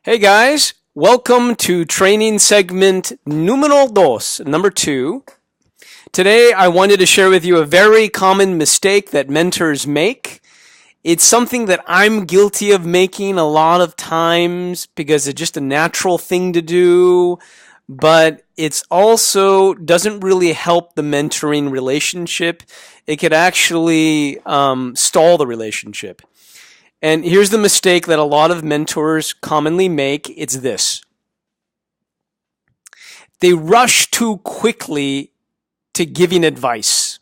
Hey guys, welcome to training segment numero dos, number 2. Today I wanted to share with you a very common mistake that mentors make. It's something that I'm guilty of making a lot of times because it's just a natural thing to do, but it's also doesn't really help the mentoring relationship. It could actually stall the relationship. And here's the mistake that a lot of mentors commonly make. It's this. They rush too quickly to giving advice.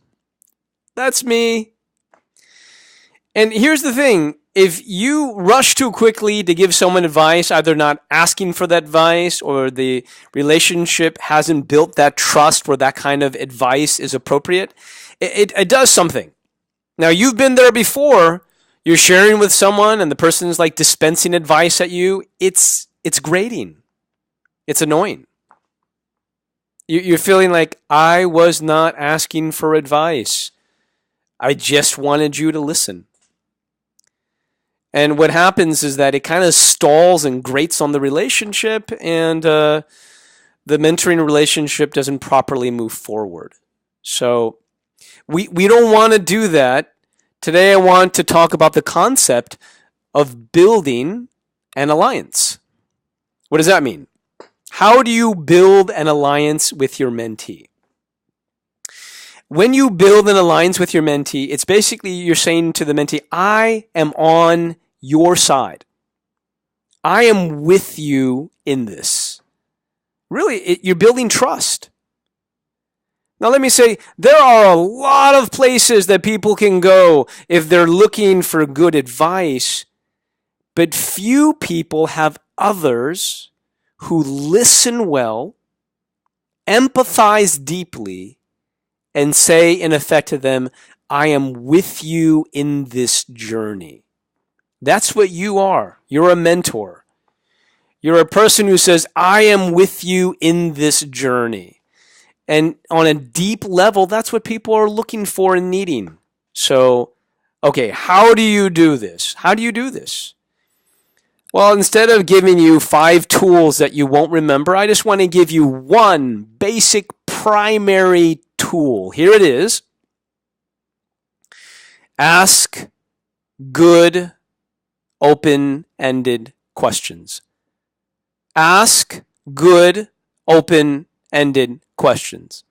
That's me. And here's the thing. If you rush too quickly to give someone advice, either not asking for that advice or the relationship hasn't built that trust where that kind of advice is appropriate, it does something. Now, you've been there before. You're sharing with someone and the person's like dispensing advice at you. It's grating. It's annoying. You're feeling like, I was not asking for advice. I just wanted you to listen. And what happens is that it kind of stalls and grates on the relationship, and the mentoring relationship doesn't properly move forward. So we don't want to do that. Today I want to talk about the concept of building an alliance. What does that mean? How do you build an alliance with your mentee? When you build an alliance with your mentee, it's basically you're saying to the mentee, I am on your side. I am with you in this. Really, you're building trust. Now, let me say, there are a lot of places that people can go if they're looking for good advice, but few people have others who listen well, empathize deeply, and say, in effect, to them, I am with you in this journey. That's what you are. You're a mentor. You're a person who says, I am with you in this journey. And on a deep level, that's what people are looking for and needing. So, okay, how do you do this? How do you do this? Well, instead of giving you 5 tools that you won't remember, I just want to give you one basic primary tool. Here it is. Ask good, open-ended questions. Ask good, open-ended questions.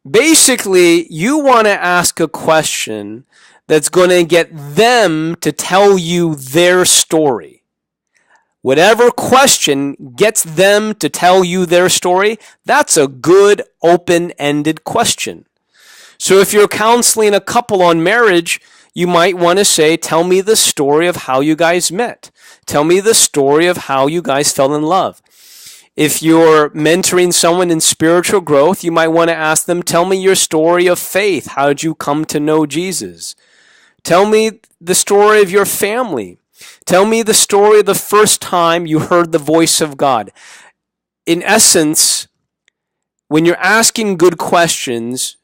Basically, you want to ask a question that's going to get them to tell you their story. Whatever question gets them to tell you their story, that's a good open-ended question. So if you're counseling a couple on marriage, you might want to say, tell me the story of how you guys met. Tell me the story of how you guys fell in love. If you're mentoring someone in spiritual growth, you might want to ask them, tell me your story of faith. How did you come to know Jesus? Tell me the story of your family. Tell me the story of the first time you heard the voice of God. In essence, when you're asking good questions,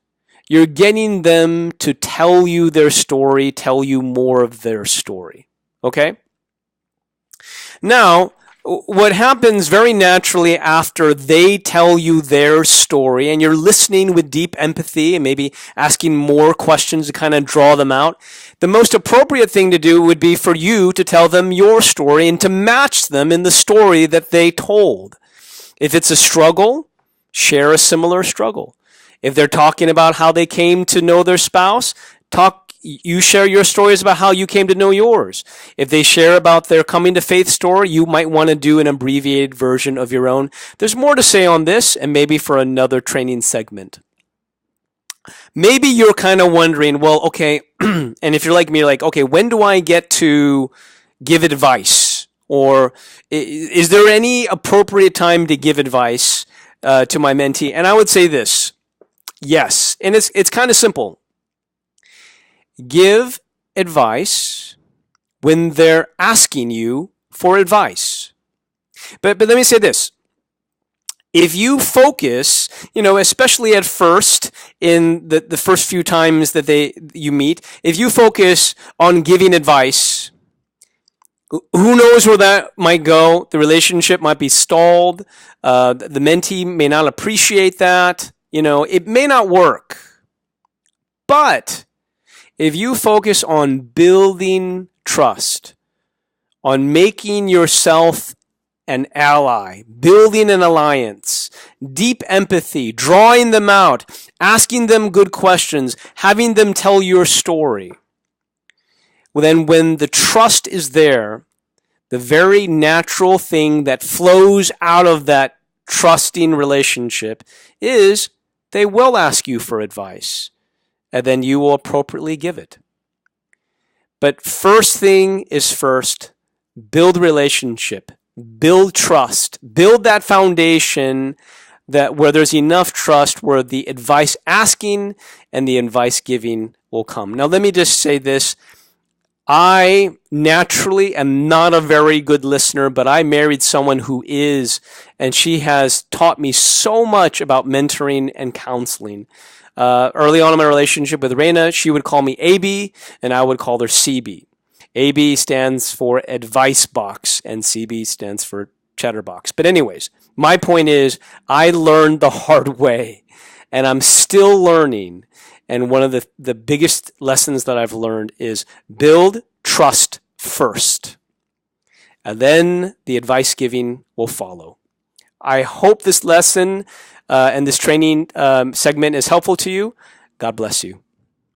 you're getting them to tell you their story, tell you more of their story. Okay? Now, what happens very naturally after they tell you their story and you're listening with deep empathy and maybe asking more questions to kind of draw them out, the most appropriate thing to do would be for you to tell them your story and to match them in the story that they told. If it's a struggle, share a similar struggle. If they're talking about how they came to know their spouse, you share your stories about how you came to know yours. If they share about their coming to faith story, you might want to do an abbreviated version of your own. There's more to say on this and maybe for another training segment. Maybe you're kind of wondering, well, okay, and if you're like me, you're like, okay, when do I get to give advice? Or is there any appropriate time to give advice to my mentee? And I would say this, yes, and it's kind of simple. Give advice when they're asking you for advice. But let me say this. If you focus, especially at first, in the first few times that you meet, if you focus on giving advice, Who knows where that might go? The relationship might be stalled. The mentee may not appreciate that. It may not work. But if you focus on building trust, on making yourself an ally, building an alliance, deep empathy, drawing them out, asking them good questions, having them tell your story, well, then when the trust is there, the very natural thing that flows out of that trusting relationship is they will ask you for advice, and then you will appropriately give it. But first thing is first, build relationship, build trust, build that foundation that where there's enough trust where the advice asking and the advice giving will come. Now let me just say this. I naturally am not a very good listener, but I married someone who is, and she has taught me so much about mentoring and counseling. Early on in my relationship with Reina, she would call me AB, and I would call her CB. AB stands for advice box, and CB stands for chatterbox. But anyways, my point is I learned the hard way, and I'm still learning. And one of the biggest lessons that I've learned is build trust first, and then the advice giving will follow. I hope this lesson and this training segment is helpful to you. God bless you.